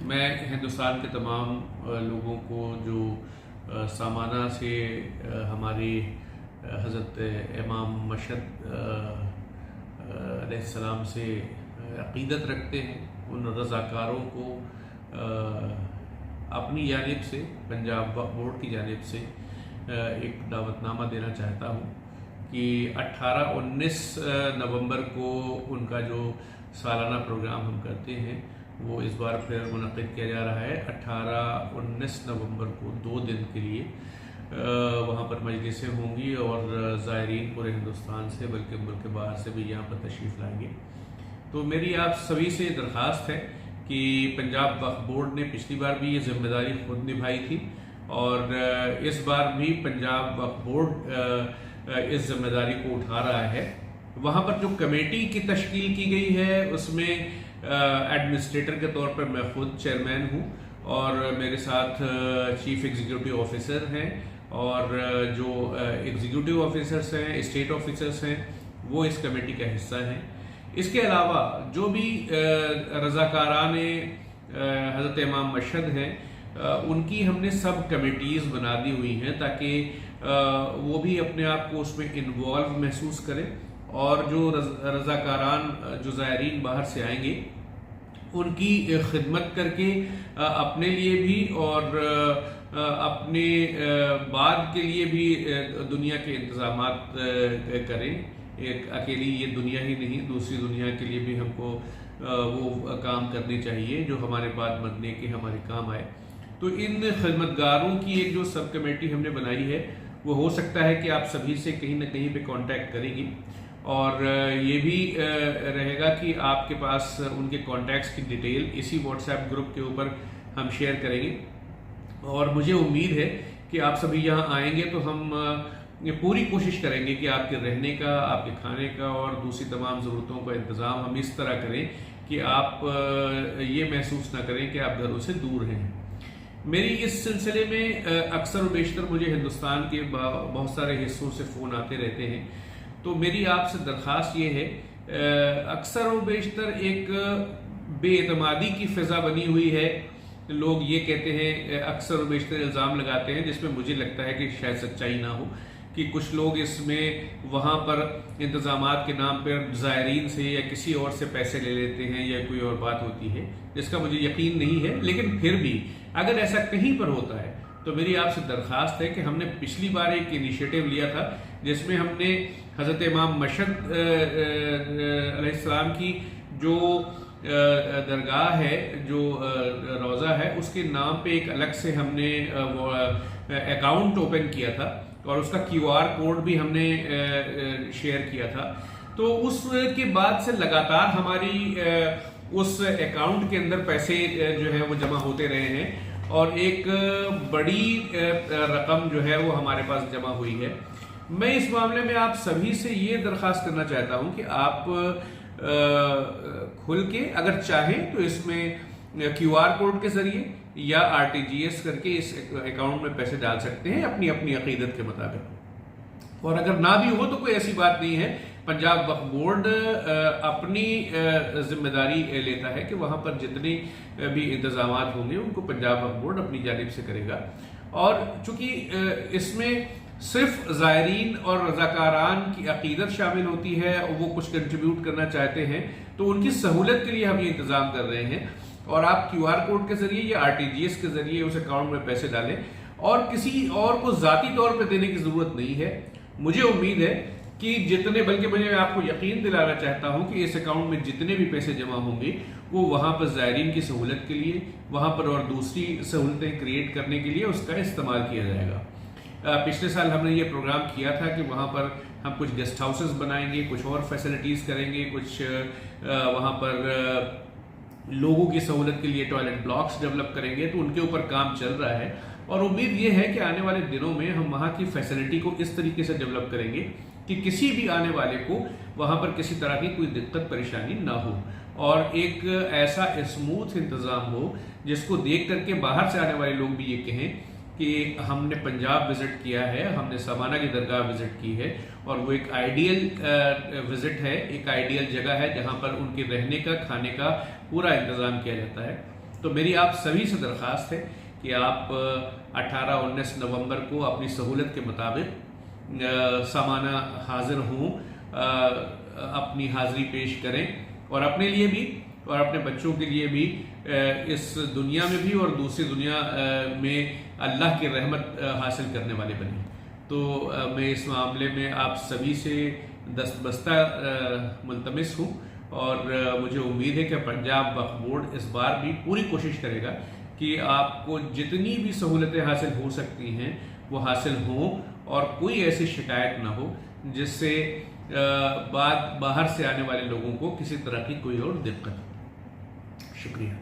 मैं हिंदुस्तान के तमाम लोगों को जो सामाना से हमारे हज़रत इमाम मशहद अलैहिस्सलाम से अक़ीदत रखते हैं, उन रज़ाकारों को अपनी जानिब से, पंजाब वक्फ बोर्ड की जानिब से एक दावतनामा देना चाहता हूँ कि 18-19 नवंबर को उनका जो सालाना प्रोग्राम हम करते हैं वो इस बार फिर मुनक़िद किया जा रहा है। 18-19 नवंबर को 2 दिन के लिए वहाँ पर मजलिसें होंगी और ज़ायरीन पूरे हिंदुस्तान से बल्कि मुल्क के बाहर से भी यहाँ पर तशरीफ़ लाएंगे। तो मेरी आप सभी से दरख्वास्त है कि पंजाब वक्फ बोर्ड ने पिछली बार भी ये जिम्मेदारी खुद निभाई थी और इस बार भी पंजाब वक्फ बोर्ड इस जिम्मेदारी को उठा रहा है। वहाँ पर जो कमेटी की तश्कील की गई है उसमें एडमिनिस्ट्रेटर के तौर पर मैं खुद चेयरमैन हूँ और मेरे साथ चीफ एग्जीक्यूटिव ऑफिसर हैं और जो एग्जीक्यूटिव ऑफिसर्स हैं, स्टेट ऑफिसर्स हैं, वो इस कमेटी का हिस्सा हैं। इसके अलावा जो भी रज़ाकारान हज़रत इमाम मशहद हैं उनकी हमने सब कमेटीज़ बना दी हुई हैं ताकि वो भी अपने आप को उसमें इन्वॉल्व महसूस करें और जो रज़ाकारान जो ज़ायरीन बाहर से आएंगे उनकी खिदमत करके अपने लिए भी और अपने बाद के लिए भी दुनिया के इंतज़ामात करें। एक अकेली ये दुनिया ही नहीं, दूसरी दुनिया के लिए भी हमको वो काम करने चाहिए जो हमारे बाद मरने के हमारे काम आए। तो इन खिदमतगारों की एक जो सब कमेटी हमने बनाई है वो हो सकता है कि आप सभी से कहीं ना कहीं पे कांटेक्ट करेगी और ये भी रहेगा कि आपके पास उनके कॉन्टैक्ट्स की डिटेल इसी व्हाट्सएप ग्रुप के ऊपर हम शेयर करेंगे। और मुझे उम्मीद है कि आप सभी यहाँ आएंगे तो हम ये पूरी कोशिश करेंगे कि आपके रहने का, आपके खाने का और दूसरी तमाम ज़रूरतों का इंतज़ाम हम इस तरह करें कि आप ये महसूस ना करें कि आप घरों से दूर हैं। मेरी इस सिलसिले में अक्सर व बेशतर मुझे हिंदुस्तान के बहुत सारे हिस्सों से फ़ोन आते रहते हैं। तो मेरी आपसे दरख्वास्त ये है, अक्सर व बेशतर एक बेएतमादी की फ़िज़ा बनी हुई है। लोग ये कहते हैं, अक्सर व बेशतर इल्ज़ाम लगाते हैं जिसमें मुझे लगता है कि शायद सच्चाई ना हो, कि कुछ लोग इसमें वहाँ पर इंतज़ामात के नाम पर ज़ायरीन से या किसी और से पैसे ले लेते हैं या कोई और बात होती है जिसका मुझे यकीन नहीं है। लेकिन फिर भी अगर ऐसा कहीं पर होता है तो मेरी आपसे दरख्वास्त है कि हमने पिछली बार एक इनिशिएटिव लिया था जिसमें हमने हज़रत इमाम मशहद अलैहिस्सलाम की जो दरगाह है, जो रोज़ा है, उसके नाम पे एक अलग से हमने अकाउंट ओपन किया था और उसका QR कोड भी हमने शेयर किया था। तो उसके बाद से लगातार हमारी उस अकाउंट के अंदर पैसे जो है वो जमा होते रहे हैं और एक बड़ी रकम जो है वो हमारे पास जमा हुई है। मैं इस मामले में आप सभी से ये दरख्वास्त करना चाहता हूँ कि आप खुल के अगर चाहें तो इसमें QR कोड के जरिए या RTGS करके इस अकाउंट में पैसे डाल सकते हैं अपनी अपनी अकीदत के मुताबिक। और अगर ना भी हो तो कोई ऐसी बात नहीं है, पंजाब वक्फ बोर्ड अपनी जिम्मेदारी लेता है कि वहाँ पर जितने भी इंतजामात होंगे उनको पंजाब वक्फ बोर्ड अपनी जानिब से करेगा। और चूंकि इसमें सिर्फ ज़ायरीन और रज़ाकारान की अकीदत शामिल होती है और वो कुछ कंट्रीब्यूट करना चाहते हैं तो उनकी सहूलत के लिए हम ये इंतज़ाम कर रहे हैं। और आप QR कोड के जरिए या RTGS के जरिए उस अकाउंट में पैसे डालें और किसी और को ज़ाती तौर पर देने की ज़रूरत नहीं है। मुझे उम्मीद है कि जितने, बल्कि मैं आपको यकीन दिलाना चाहता हूं कि इस अकाउंट में जितने भी पैसे जमा होंगे वो वहां पर ज़ायरीन की सहूलत के लिए, वहां पर और दूसरी सहूलतें क्रिएट करने के लिए उसका इस्तेमाल किया जाएगा। पिछले साल हमने ये प्रोग्राम किया था कि वहां पर हम कुछ गेस्ट हाउसेस बनाएंगे, कुछ और फैसिलिटीज़ करेंगे, कुछ वहां पर लोगों की सहूलत के लिए टॉयलेट ब्लॉक्स डेवलप करेंगे। तो उनके ऊपर काम चल रहा है और उम्मीद ये है कि आने वाले दिनों में हम वहाँ की फैसिलिटी को इस तरीके से डेवलप करेंगे कि किसी भी आने वाले को वहाँ पर किसी तरह की कोई दिक्कत परेशानी ना हो और एक ऐसा स्मूथ इंतज़ाम हो जिसको देख करके बाहर से आने वाले लोग भी ये कहें कि हमने पंजाब विजिट किया है, हमने समाना की दरगाह विजिट की है और वो एक आइडियल विजिट है, एक आइडियल जगह है जहाँ पर उनके रहने का, खाने का पूरा इंतज़ाम किया जाता है। तो मेरी आप सभी से दरख्वास्त है कि आप 18-19 नवंबर को अपनी सहूलत के मुताबिक सामाना हाजिर हों, अपनी हाजिरी पेश करें और अपने लिए भी और अपने बच्चों के लिए भी इस दुनिया में भी और दूसरी दुनिया में अल्लाह की रहमत हासिल करने वाले बने। तो मैं इस मामले में आप सभी से दस्तबस्ता मुल्तमिस हूँ और मुझे उम्मीद है कि पंजाब वक्फ बोर्ड इस बार भी पूरी कोशिश करेगा कि आपको जितनी भी सहूलतें हासिल हो सकती हैं वो हासिल हों और कोई ऐसी शिकायत ना हो जिससे बाहर से आने वाले लोगों को किसी तरह की कोई और दिक्कत हो। शुक्रिया।